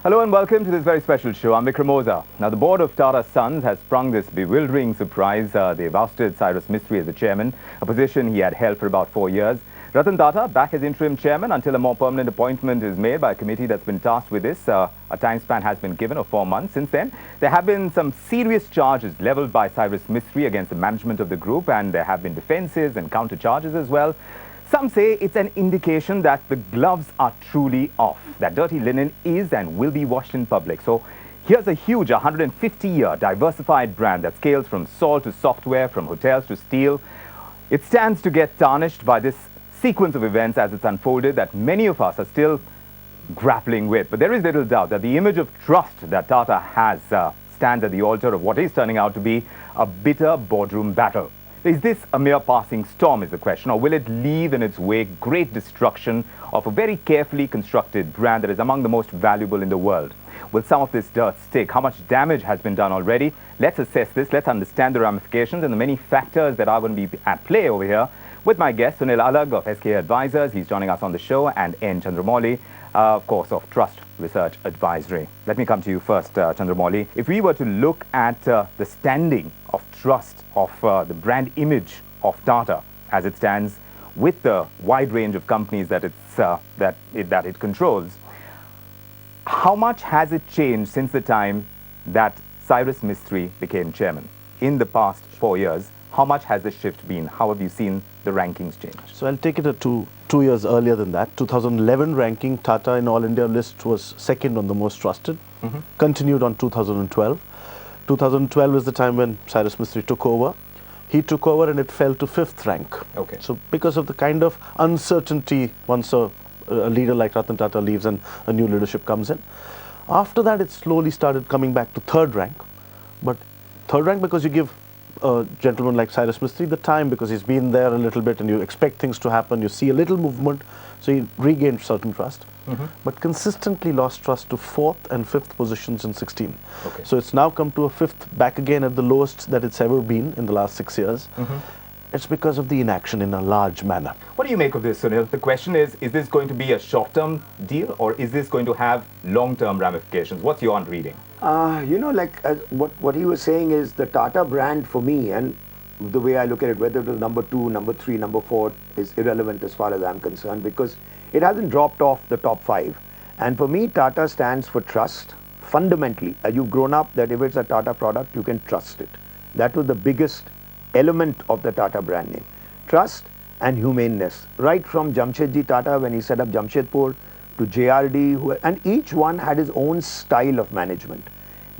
Hello and welcome to this very special show. I'm Vikram Oza. Now, the board of Tata Sons has sprung this bewildering surprise. They've ousted Cyrus Mistry as the chairman, a position he had held for about 4 years. Ratan Tata back as interim chairman until a more permanent appointment is made by a committee that's been tasked with this. A time span has been given of 4 months. Since then, there have been some serious charges leveled by Cyrus Mistry against the management of the group, and there have been defenses and counter charges as well. Some say it's an indication that the gloves are truly off, that dirty linen is and will be washed in public. So here's a huge 150-year diversified brand that scales from salt to software, from hotels to steel. It stands to get tarnished by this sequence of events as it's unfolded that many of us are still grappling with. But there is little doubt that the image of trust that Tata has stands at the altar of what is turning out to be a bitter boardroom battle. Is this a mere passing storm is the question, or will it leave in its wake great destruction of a very carefully constructed brand that is among the most valuable in the world? Will some of this dirt stick? How much damage has been done already? Let's assess this. Let's understand the ramifications and the many factors that are going to be at play over here with my guest, Sunil Alag of SK Advisors. He's joining us on the show, and N. Chandramouli, of course, of Trust Research Advisory. Let me come to you first, Chandramouli. If we were to look at the standing of trust of the brand image of Tata as it stands with the wide range of companies that it controls, how much has it changed since the time that Cyrus Mistry became chairman? In the past 4 years, how much has the shift been? How have you seen the rankings change? So I'll take it to two years earlier than that. 2011 ranking, Tata in All India list was second on the most trusted. Continued on 2012. 2012 is the time when Cyrus Mistry took over. He took over and it fell to 5th rank. Okay. So because of the kind of uncertainty once a leader like Ratan Tata leaves and a new leadership comes in. After that, it slowly started coming back to 3rd rank. But 3rd rank because you give a gentleman like Cyrus Mistry the time, because he's been there a little bit and you expect things to happen, you see a little movement, so he regained certain trust. But consistently lost trust to 4th and 5th positions in 16. Okay. So it's now come to a 5th, back again at the lowest that it's ever been in the last 6 years. It's because of the inaction in a large manner. What do you make of this, Sunil? The question is this going to be a short-term deal, or is this going to have long-term ramifications? What's your reading? What he was saying is the Tata brand for me, and the way I look at it, whether it was number 2, number 3, number 4, is irrelevant as far as I'm concerned, because it hasn't dropped off the top 5. And for me, Tata stands for trust. Fundamentally, you've grown up that if it's a Tata product, you can trust it. That was the biggest element of the Tata brand name. Trust and humaneness. Right from Jamshedji Tata when he set up Jamshedpur, to JRD, and each one had his own style of management.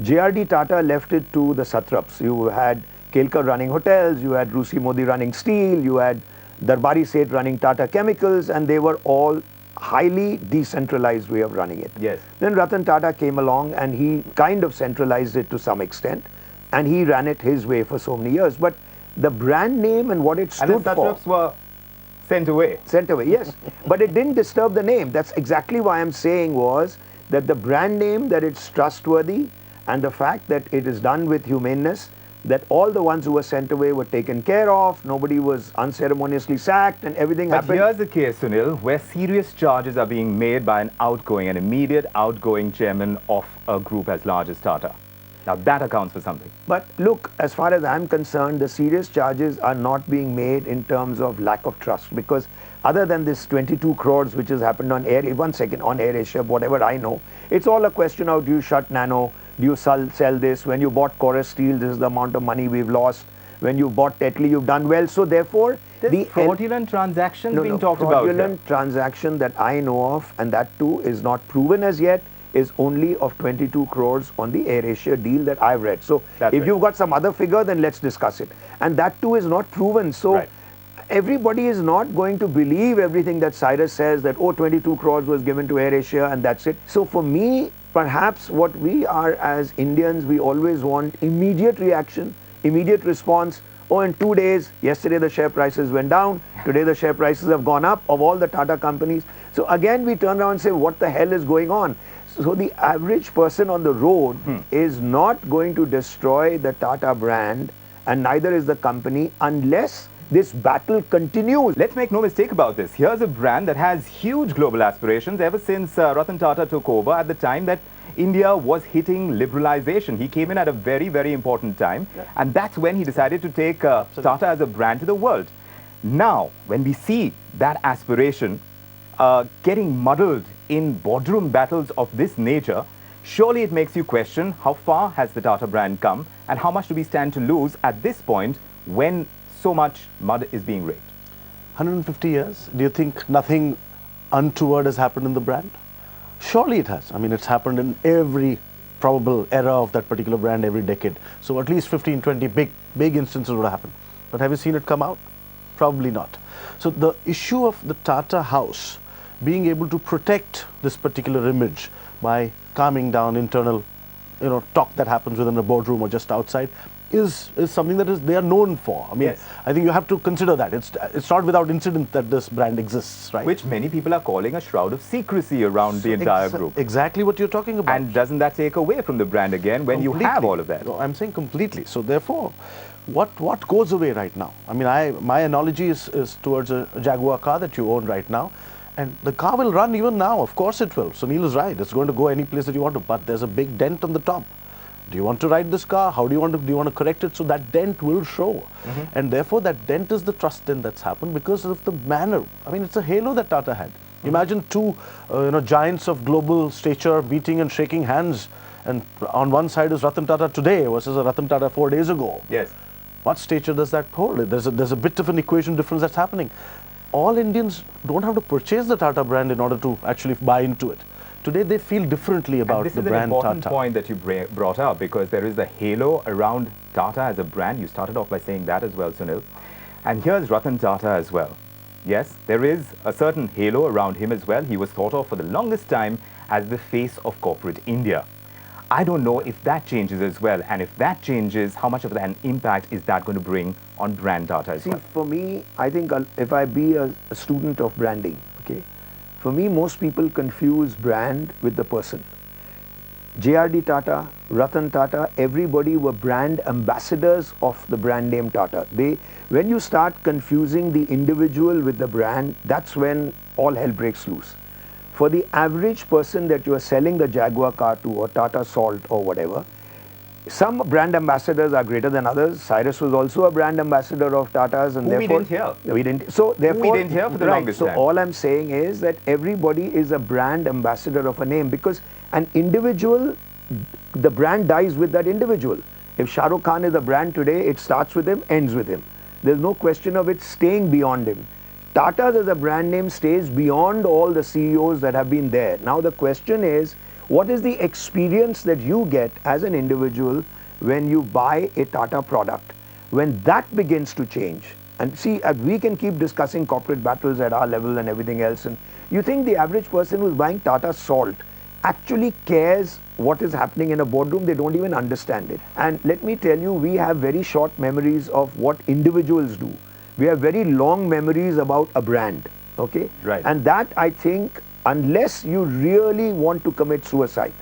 JRD Tata left it to the satraps. You had Kelkar running hotels, you had Rusi Modi running steel, you had Darbari Seth running Tata Chemicals, and they were all highly decentralized way of running it. Yes. Then Ratan Tata came along and he kind of centralized it to some extent, and he ran it his way for so many years. But the brand name and what it stood And the satraps were sent away. Sent away, yes. But it didn't disturb the name. That's exactly why I'm saying was that the brand name, that it's trustworthy, and the fact that it is done with humaneness, that all the ones who were sent away were taken care of, nobody was unceremoniously sacked, and everything But happened. here's the case, Sunil, where serious charges are being made by an immediate outgoing chairman of a group as large as Tata. Now that accounts for something. But look, as far as I'm concerned, the serious charges are not being made in terms of lack of trust, because other than this 22 crores which has happened on Air, on Air Asia, whatever I know, it's all a question of, do you shut Nano, do you sell this, when you bought Chorus Steel, this is the amount of money we've lost, when you bought Tetley, you've done well. So therefore, the fraudulent transactions being talked about here. Fraudulent transaction that I know of, and that too is not proven as yet, is only of 22 crores on the Air Asia deal that I've read. So if you've got some other figure, then let's discuss it. And that too is not proven. So everybody is not going to believe everything that Cyrus says, that, oh, 22 crores was given to Air Asia and that's it. So for me, perhaps what we are as Indians, we always want immediate reaction, immediate response. Oh, in 2 days, yesterday the share prices went down, today the share prices have gone up of all the Tata companies. So again, we turn around and say, what the hell is going on? So the average person on the road is not going to destroy the Tata brand, and neither is the company, unless this battle continues. Let's make no mistake about this. Here's a brand that has huge global aspirations ever since Ratan Tata took over, at the time that India was hitting liberalization. He came in at a very, very important time. And that's when he decided to take Tata as a brand to the world. Now, when we see that aspiration getting muddled in boardroom battles of this nature, surely it makes you question how far has the Tata brand come and how much do we stand to lose at this point when so much mud is being raked. 150 years, do you think nothing untoward has happened in the brand? Surely it has. I mean, it's happened in every probable era of that particular brand every decade. So at least 15, 20 big instances would happen. But have you seen it come out? Probably not. So the issue of the Tata house being able to protect this particular image by calming down internal, talk that happens within a boardroom or just outside is something that they are known for. I mean, yes. I think you have to consider that. It's not without incident that this brand exists, right? Which many people are calling a shroud of secrecy around the entire group. Exactly what you're talking about. And doesn't that take away from the brand again when you have all of that? No, I'm saying completely. So therefore, what goes away right now? I mean, my analogy is towards a Jaguar car that you own right now. And the car will run even now. Of course it will. Sunil is right. It's going to go any place that you want to. But there's a big dent on the top. Do you want to ride this car? Do you want to correct it? So that dent will show. And therefore that dent is the trust dent that's happened because of the manner. I mean, it's a halo that Tata had. Imagine two giants of global stature meeting and shaking hands. And on one side is Ratan Tata today versus a Ratan Tata 4 days ago. Yes. What stature does that hold? There's a bit of an equation difference that's happening. All Indians don't have to purchase the Tata brand in order to actually buy into it. Today they feel differently about the brand Tata. This is an important point that you brought up because there is a halo around Tata as a brand. You started off by saying that as well, Sunil. And here's Ratan Tata as well. Yes, there is a certain halo around him as well. He was thought of for the longest time as the face of corporate India. I don't know if that changes as well. And if that changes, how much of an impact is that going to bring on brand Tata as well? For me, I think if I be a student of branding, okay, for me, most people confuse brand with the person. JRD Tata, Ratan Tata, everybody were brand ambassadors of the brand name Tata. When you start confusing the individual with the brand, that's when all hell breaks loose. For the average person that you are selling the Jaguar car to or Tata Salt or whatever, some brand ambassadors are greater than others. Cyrus was also a brand ambassador of Tata's, and we didn't hear. We didn't. So therefore, we didn't hear for the longest time. So all I'm saying is that everybody is a brand ambassador of a name because an individual, the brand dies with that individual. If Shah Rukh Khan is a brand today, it starts with him, ends with him. There's no question of it staying beyond him. Tata's as a brand name stays beyond all the CEOs that have been there. Now the question is, what is the experience that you get as an individual when you buy a Tata product? When that begins to change, and see, we can keep discussing corporate battles at our level and everything else, and you think the average person who's buying Tata Salt actually cares what is happening in a boardroom? They don't even understand it. And let me tell you, we have very short memories of what individuals do. We have very long memories about a brand, okay? Right. And that, I think, unless you really want to commit suicide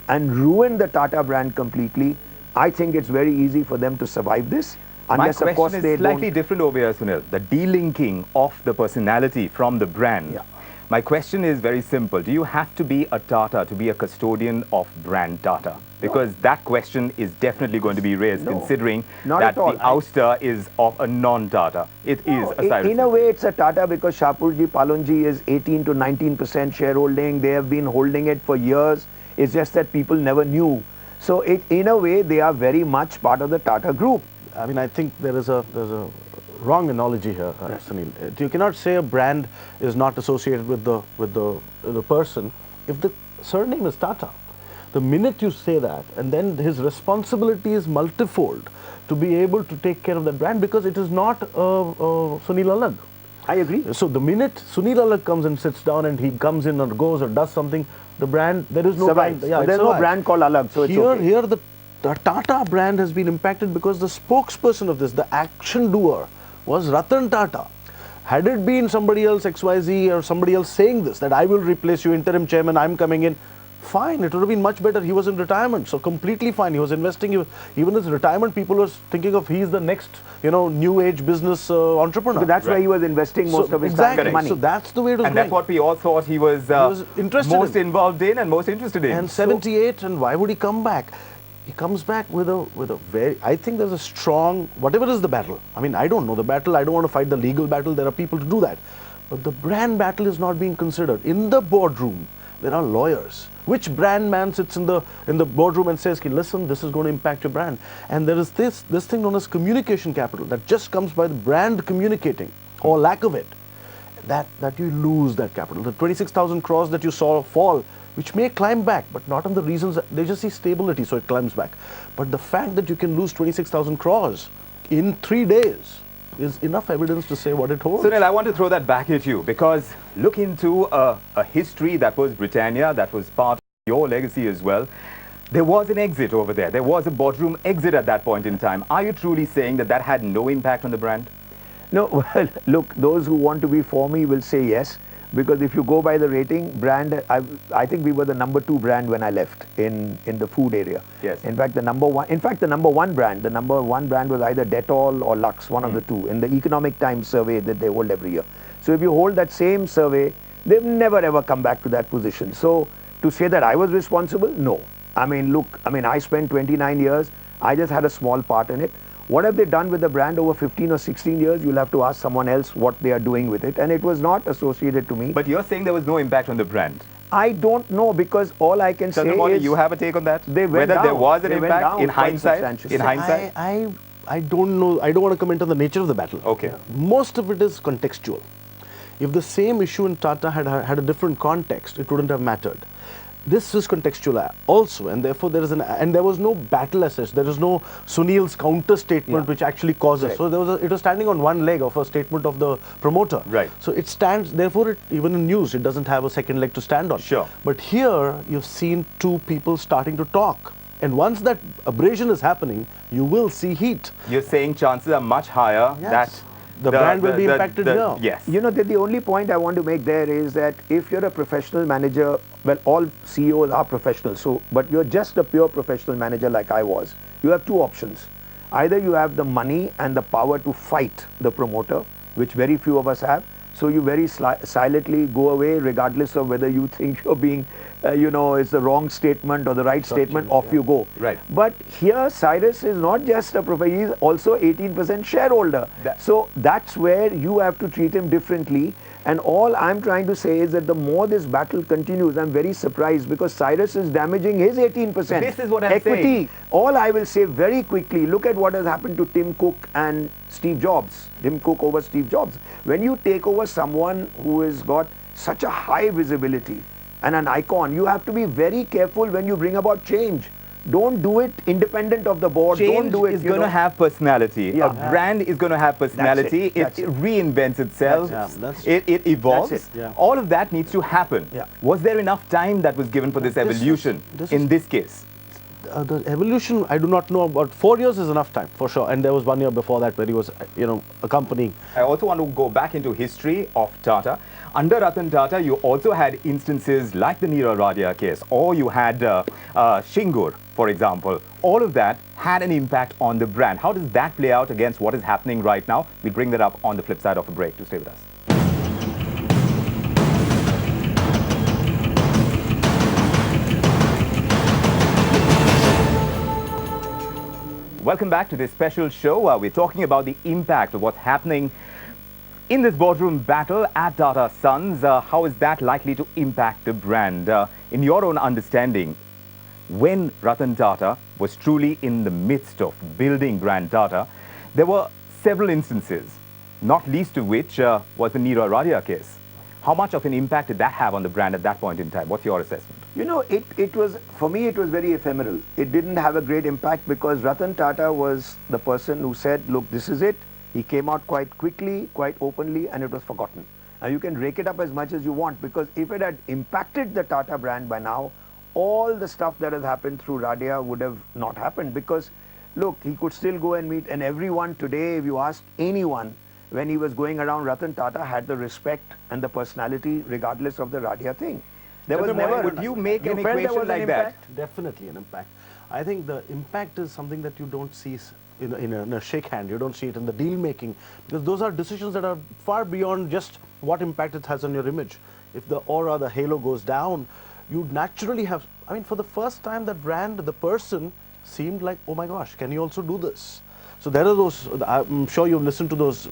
and ruin the Tata brand completely, I think it's very easy for them to survive this. Unless, My of course, question is slightly different over here, Sunil. The delinking of the personality from the brand. Yeah. My question is very simple. Do you have to be a Tata to be a custodian of brand Tata? Because that question is definitely going to be raised, considering that the ouster is of a non-Tata. It is a Cyrus. In a way, it's a Tata because Shapurji Palonji is 18 to 19% shareholding. They have been holding it for years. It's just that people never knew. So in a way, they are very much part of the Tata group. I mean, I think there's a wrong analogy here, Sunil. You cannot say a brand is not associated with the person if the surname is Tata. The minute you say that, and then his responsibility is multifold to be able to take care of that brand because it is not Sunil Alagh. I agree. So the minute Sunil Alagh comes and sits down and he comes in or goes or does something, the brand, there is no survives. brand. Yeah, there's no brand called Alagh, so it's okay. Here the Tata brand has been impacted because the spokesperson of this, the action doer, was Ratan Tata. Had it been somebody else, XYZ or somebody else saying this, that I will replace you, interim chairman, I'm coming in, fine. It would have been much better. He was in retirement, so completely fine. He was investing. Even his retirement, people were thinking of he's the next, new age business entrepreneur. So that's why he was investing most of his time and money. So that's the way it was And going. that's what we all thought he was interested most involved in and most interested in. And 78, and why would he come back? He comes back with a very, I think there's a strong, whatever is the battle. I mean, I don't know the battle. I don't want to fight the legal battle. There are people to do that. But the brand battle is not being considered. In the boardroom, there are lawyers. Which brand man sits in the boardroom and says, listen, this is going to impact your brand? And there is this thing known as communication capital that just comes by the brand communicating, or lack of it. That you lose that capital. The 26,000 crores that you saw fall, which may climb back, but not on the reasons they just see stability, so it climbs back. But the fact that you can lose 26,000 crores in 3 days is enough evidence to say what it holds. Sunil, I want to throw that back at you, because look into a history that was Britannia, that was part of your legacy as well. There was an exit over there. There was a boardroom exit at that point in time. Are you truly saying that had no impact on the brand? No, well, look, those who want to be for me will say yes. Because if you go by the rating, brand, I think we were the #2 brand when I left in the food area. Yes. In fact, the number one brand was either Dettol or Lux, one of the two, in the Economic Times survey that they hold every year. So if you hold that same survey, they've never ever come back to that position. So to say that I was responsible, no. I mean, look, I spent 29 years. I just had a small part in it. What have they done with the brand over 15 or 16 years? You'll have to ask someone else what they are doing with it. And it was not associated to me. But you're saying there was no impact on the brand. I don't know, because all I can say Chandramouli, is... you have a take on that? They went Whether down. there was an They went impact down in quite hindsight? substantially. In hindsight? I don't know. I don't want to comment on the nature of the battle. Okay. Most of it is contextual. If the same issue in Tata had a different context, it wouldn't have mattered. This is contextual also, and therefore there was no battle as such. There was no Sunil's counter statement which actually causes. Correct. So it was standing on one leg of a statement of the promoter. Right. So it stands. Therefore, even in news, it doesn't have a second leg to stand on. Sure. But here you've seen two people starting to talk, and once that abrasion is happening, you will see heat. You're saying chances are much higher that the brand will be impacted here. Yes. You know, the only point I want to make there is that if you're a professional manager, well, all CEOs are professionals, but you're just a pure professional manager like I was, you have two options. Either you have the money and the power to fight the promoter, which very few of us have, so you very silently go away regardless of whether you think you're being, it's the wrong statement or the right statement, off you go. Right. But here Cyrus is not just a professional, he's also 18% shareholder. So that's where you have to treat him differently. And all I'm trying to say is that the more this battle continues, I'm very surprised, because Cyrus is damaging his 18% This is what I'm equity. saying. All I will say very quickly, look at what has happened to Tim Cook and Steve Jobs. Tim Cook over Steve Jobs. When you take over someone who has got such a high visibility and an icon, you have to be very careful when you bring about change. Don't do it independent of the board. Change Don't do it. is going to have personality. Yeah. A brand is going to have personality. That's it. Reinvents itself. It evolves. That's it. Yeah. All of that needs to happen. Yeah. Was there enough time that was given for this evolution in this case? The evolution, I do not know about. 4 years is enough time, for sure. And there was 1 year before that where he was, accompanying. I also want to go back into history of Tata. Under Ratan Tata, you also had instances like the Neera Radia case, or you had Shingur, for example. All of that had an impact on the brand. How does that play out against what is happening right now? We'll bring that up on the flip side of a break. To stay with us. Welcome back to this special show. We're talking about the impact of what's happening in this boardroom battle at Tata Sons. How is that likely to impact the brand? In your own understanding, when Ratan Tata was truly in the midst of building brand Tata, there were several instances, not least of which was the Neera Radia case. How much of an impact did that have on the brand at that point in time? What's your assessment? You know, it was, for me, it was very ephemeral. It didn't have a great impact because Ratan Tata was the person who said, look, this is it. He came out quite quickly, quite openly, and it was forgotten. Now, you can rake it up as much as you want, because if it had impacted the Tata brand by now, all the stuff that has happened through Radia would have not happened, because, look, he could still go and meet, and everyone today, if you ask anyone, when he was going around, Ratan Tata had the respect and the personality regardless of the Radia thing. There was never. Would you make an felt there equation was an like that? impact? Definitely an impact. I think the impact is something that you don't see in a shake hand. You don't see it in the deal making, because those are decisions that are far beyond just what impact it has on your image. If the aura, the halo goes down, you naturally have, I mean, for the first time, that brand, the person seemed like, oh my gosh, can you also do this? So there are those, I'm sure you've listened to those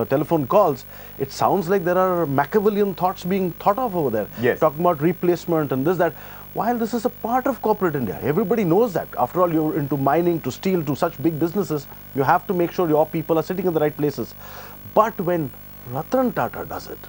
telephone calls. It sounds like there are Machiavellian thoughts being thought of over there. Yes. Talking about replacement and this, that. While this is a part of corporate India, everybody knows that. After all, you're into mining, to steel, to such big businesses, you have to make sure your people are sitting in the right places. But when Ratan Tata does it,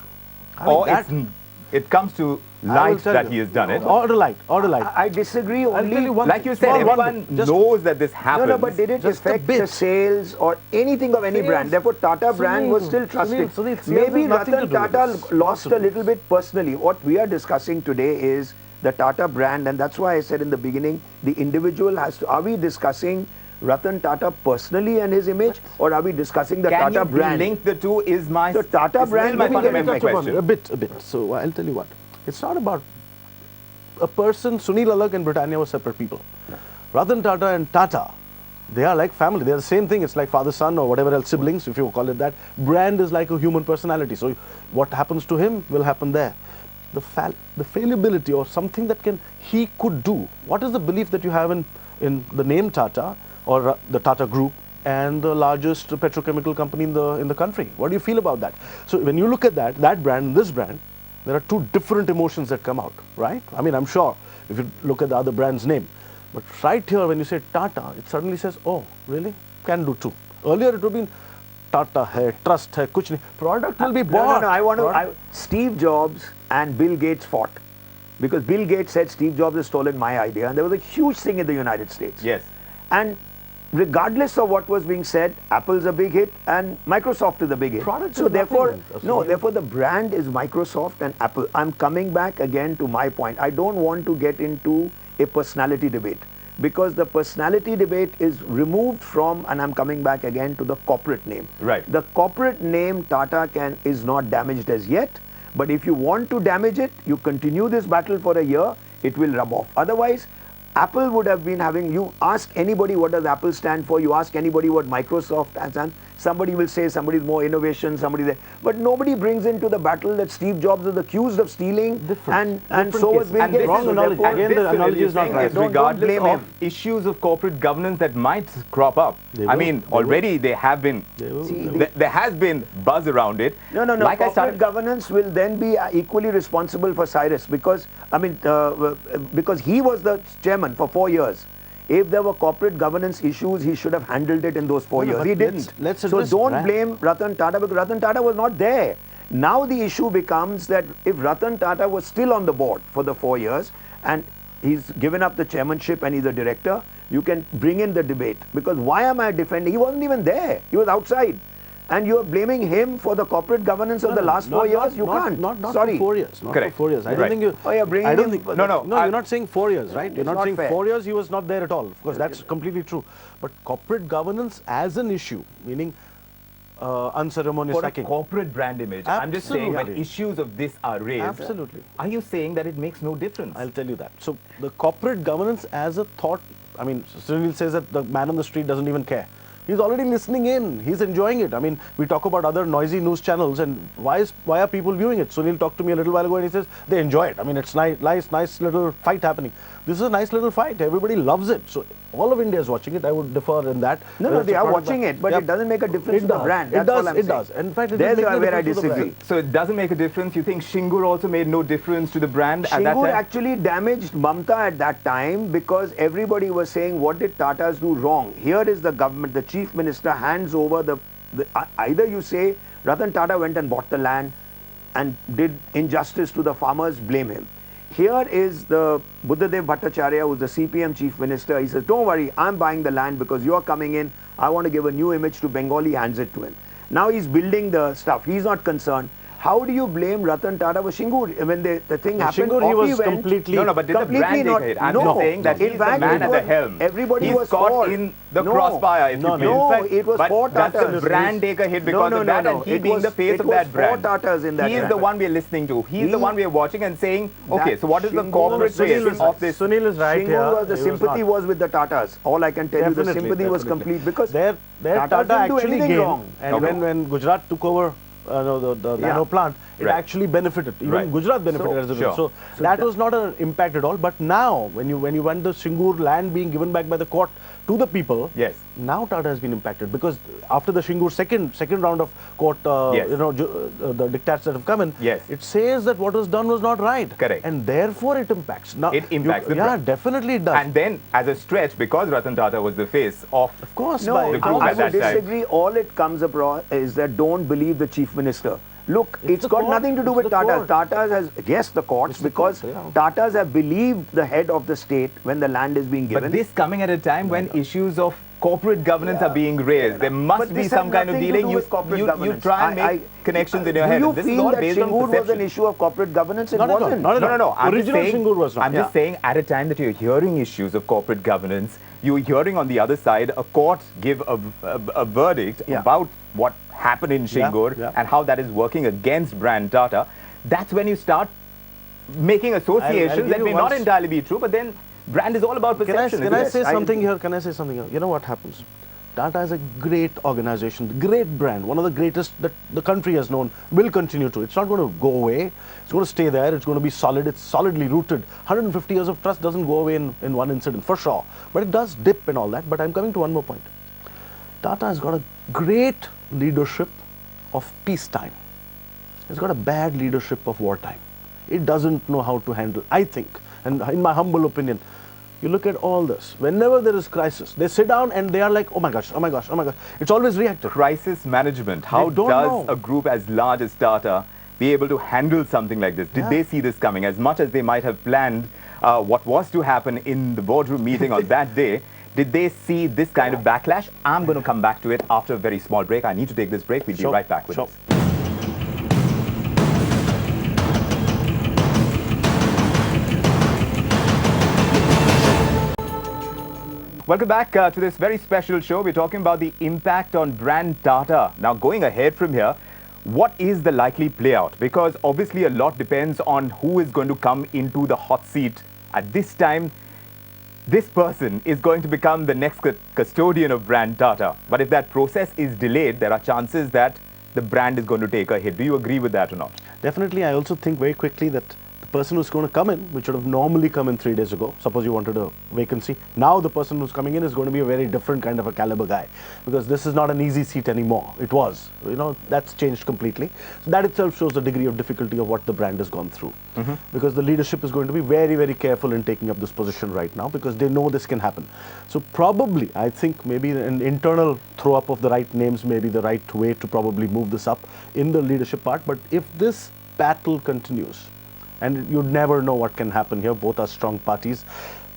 I mean, Or it comes to light that he has done it. Order light. I disagree only. Like you said, everyone knows that this happens. No, but did it Just a affect bit. the sales or anything of any Sales. brand? Therefore, Tata brand was Sunil, still trusted. Sunil, sales Maybe has nothing to Ratan do with Tata this. lost a little bit personally. What we are discussing today is the Tata brand, and that's why I said in the beginning, the individual has to. Are we discussing Ratan Tata personally and his image, or are we discussing the Can Tata you brand? link the two? Is my The Tata is brand, still my let me get fundamental into question. A bit. So I'll tell you what. It's not about a person. Sunil Alagh and Britannia were separate people. Ratan Tata and Tata, they are like family. They're the same thing. It's like father, son, or whatever else, siblings, if you call it that. Brand is like a human personality. So what happens to him will happen there. The fallibility or something that he could do. What is the belief that you have in the name Tata or the Tata Group and the largest petrochemical company in the country? What do you feel about that? So when you look at that brand and this brand, there are two different emotions that come out, right? I mean, I'm sure if you look at the other brand's name, but right here when you say Tata, it suddenly says, oh, really? Can do too. Earlier it would have been Tata hai, trust hai, kuch nahi. Product will be bought. No. I want to. Steve Jobs and Bill Gates fought because Bill Gates said Steve Jobs has stolen my idea, and there was a huge thing in the United States. Yes. And regardless of what was being said, Apple's a big hit and Microsoft is a big hit. Product so is therefore, nothing. therefore the brand is Microsoft and Apple. I'm coming back again to my point. I don't want to get into a personality debate, because the personality debate is removed from, and I'm coming back again to the corporate name. Right. The corporate name Tata is not damaged as yet, but if you want to damage it, you continue this battle for a year, it will rub off. Otherwise, Apple would have been having, you ask anybody what does Apple stand for, you ask anybody what Microsoft stands, somebody will say somebody's more innovation, somebody there. But nobody brings into the battle that Steve Jobs was accused of stealing, and so was Bill Gates. Wrong So analogy. therefore, Again, the analogy is not right. Regardless blame of him. issues of corporate governance that might crop up. They I will. mean, They already they have been. There has been buzz around it. No. Like I Corporate started, governance will then be equally responsible for Cyrus, because because he was the chairman for 4 years. If there were corporate governance issues, he should have handled it in those 4 years. but He didn't. let's so address don't brand. blame Ratan Tata, because Ratan Tata was not there. Now the issue becomes that if Ratan Tata was still on the board for the 4 years and he's given up the chairmanship and he's a director, you can bring in the debate. Because why am I defending? He wasn't even there. He was outside. And you're blaming him for the corporate governance of the last 4 years? You can't. Not Sorry. for 4 years. Not Correct. for 4 years. I don't Right. think you. Oh, you're bringing I don't him- think. No, you're not saying 4 years, right? You're It's not not saying fair. 4 years. He was not there at all. Of course, that's completely true. But corporate governance as an issue, meaning unceremonious for a sacking. corporate brand image, I'm just saying when Absolutely. issues of this are raised, Absolutely. are you saying that it makes no difference? I'll tell you that. So the corporate governance as a thought, I mean, Sunil says that the man on the street doesn't even care. He's already listening in. He's enjoying it. I mean, we talk about other noisy news channels, and why are people viewing it? Sunil talked to me a little while ago, and he says they enjoy it. I mean, it's nice little fight happening. This is a nice little fight. Everybody loves it. So all of India is watching it. I would defer in that. No, It's they a are product watching that- it, but Yeah. it doesn't make a difference to It the does. brand. It That's does. all I'm It saying. does. In fact, it There's does make no where I difference to the disagree. brand. So it doesn't make a difference. You think Shingur also made no difference to the brand at that Shingur time? actually damaged Mamta at that time because everybody was saying, what did Tatas do wrong? Here is the government, the chief minister hands over either you say Ratan Tata went and bought the land and did injustice to the farmers, blame him. Here is the Buddhadev Bhattacharya, who's the CPM chief minister. He says, don't worry, I'm buying the land because you're coming in. I want to give a new image to Bengali, hands it to him. Now he's building the stuff. He's not concerned. how do you blame Ratan Tata for Shingur? When the thing happened, Shingur, he off was went. completely... No, but did the brand take a hit? I'm just saying that in he's the fact, man it at the was- helm. everybody he's was caught fault. in the No. crossfire, if No, you no. will. No, In fact, it was but four does Tatas. the brand take a hit because no, of that? no, And he it being was- the face it of was that brand. four Tatas in that He is brand. the one we are listening to. He is the He- one we are watching and saying, okay, That so what is the Shingur- corporate Sunil face is- of this? Sunil is right Shingur here. was the He sympathy not. was with the Tatas. All I can tell you, the Definitely, sympathy was definitely. complete because Their Tatas Tata didn't do actually anything gained, wrong. and Okay. when Gujarat took over the Yeah. nano plant, it Right. actually benefited. Even Right. Gujarat benefited So- as a sure. result. So that was not an impact at all. But now, when you want the Shingur land being given back by the court to the people, Yes. now Tata has been impacted because after the Shingur second round of court, Yes. the diktats that have come in, Yes. it says that what was done was not right. Correct. And therefore it impacts. Now, It impacts the yeah, brand. definitely it does. And then, as a stretch, because Ratan Tata was the face of of course, No, by the group I at would that time. disagree. All it comes across is that don't believe the chief minister. Look, It's it's the got court, nothing to do it's with the Tatas. court. Tatas has, yes, the courts, It's the because court, yeah. Tatas have believed the head of the state when the land is being given. But this coming at a time when issues of corporate governance are being raised. There must But be this has some kind of nothing to dealing. do with corporate You governance. try and make connections in your head. Do you This is feel all that based on Shingur was an perception. issue of corporate governance? It Not at all, wasn't. not at all. No. I'm Original just saying, Shingur was not. I'm just saying, at a time that you're hearing issues of corporate governance, you're hearing on the other side a court give a verdict Yeah. about what happened in Shingur yeah. and how that is working against brand Tata. That's when you start making associations give that you may not one- entirely be true, but then brand is all about Can I, perception. can I isn't it? say I something agree. here? Can I say something here? You know what happens? Tata is a great organization, great brand, one of the greatest that the country has known, will continue to. It's not going to go away. It's going to stay there. It's going to be solid. It's solidly rooted. 150 years of trust doesn't go away in one incident, for sure. But it does dip and all that. But I'm coming to one more point. Tata has got a great leadership of peacetime. It's got a bad leadership of wartime. It doesn't know how to handle, I think, and in my humble opinion, you look at all this. Whenever there is crisis, they sit down and they are like, oh my gosh, oh my gosh, oh my gosh. It's always reactive. Crisis management. How They don't does know. a group as large as Tata be able to handle something like this? Did Yeah. they see this coming? As much as they might have planned what was to happen in the boardroom meeting on that day, did they see this kind of backlash? I'm going to come back to it after a very small break. I need to take this break. We'll be Sure, right back with sure. this. Welcome back to this very special show. We're talking about the impact on brand Tata. Now, going ahead from here, what is the likely play out? Because obviously a lot depends on who is going to come into the hot seat. At this time, this person is going to become the next custodian of brand Tata. But if that process is delayed, there are chances that the brand is going to take a hit. Do you agree with that or not? Definitely, I also think very quickly that the person who's going to come in, which should have normally come in 3 days ago, suppose you wanted a vacancy, now the person who's coming in is going to be a very different kind of a caliber guy, because this is not an easy seat anymore. It was, that's changed completely. So that itself shows the degree of difficulty of what the brand has gone through. Because the leadership is going to be very, very careful in taking up this position right now, because they know this can happen. So probably, I think maybe an internal throw up of the right names may be the right way to probably move this up in the leadership part. But if this battle continues, and you'd never know what can happen here, both are strong parties.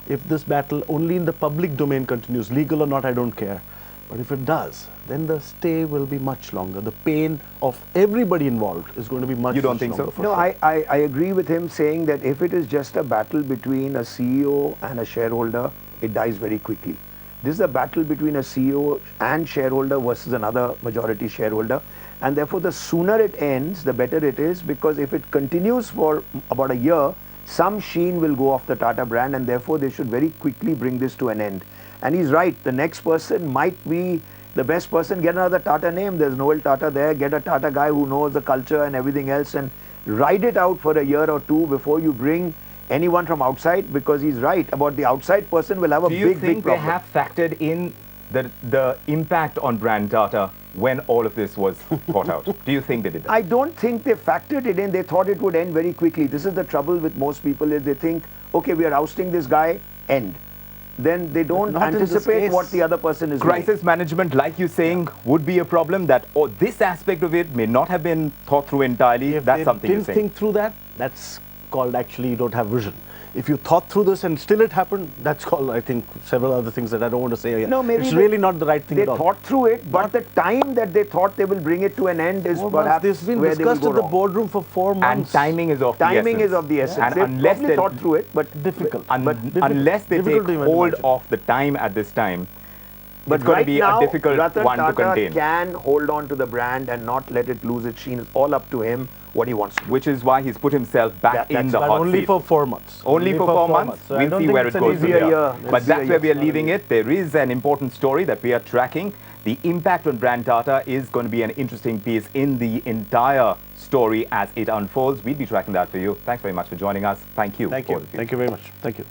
If this battle only in the public domain continues, legal or not, I don't care. But if it does, then the stay will be much longer. The pain of everybody involved is going to be much, You don't much think so? longer for No, sure. I agree with him saying that if it is just a battle between a CEO and a shareholder, it dies very quickly. This is a battle between a CEO and shareholder versus another majority shareholder. And therefore, the sooner it ends, the better it is, because if it continues for about a year, some sheen will go off the Tata brand, and therefore they should very quickly bring this to an end. And he's right, the next person might be the best person. Get another Tata name, there's Noel Tata there, get a Tata guy who knows the culture and everything else, and ride it out for a year or two before you bring anyone from outside, because he's right about the outside person will have a Do you big think they problem. have factored in the impact on brand Tata when all of this was thought out? Do you think they did that? I don't think they factored it in. They thought it would end very quickly. This is the trouble with most people, is they think, okay, we are ousting this guy, end. Then they don't not in this anticipate case. what the other person is doing. Crisis management, like you're saying, would be a problem, that this aspect of it may not have been thought through entirely. If That's they something you're didn't saying. think through that, that's called actually you don't have vision. If you thought through this and still it happened, that's called, I think, several other things that I don't want to say here. No, maybe it's really not the right thing they at all. thought through it, but the time that they thought they will bring it to an end is perhaps this has been where they will discussed go in the wrong. boardroom for 4 And months. timing is of the essence. Timing is of the essence. And They've unless probably they thought through it, but difficult. unless they take Difficult to even hold imagine. of the time at this time, But it's going right to be now, a difficult Ratan one to Tata contain. can hold on to the brand and not let it lose its sheen. It's all up to him what he wants to do. Which is why he's put himself back in the But hot only seat. for 4 months. Only for 4 months. So I We'll don't see think where it's it an goes from easier here. year. But It's that's easier where we are year. leaving it. There is an important story that we are tracking. The impact on brand Tata is going to be an interesting piece in the entire story as it unfolds. We'll be tracking that for you. Thanks very much for joining us. Thank you. Thank both you. of you. Thank you very much. Thank you.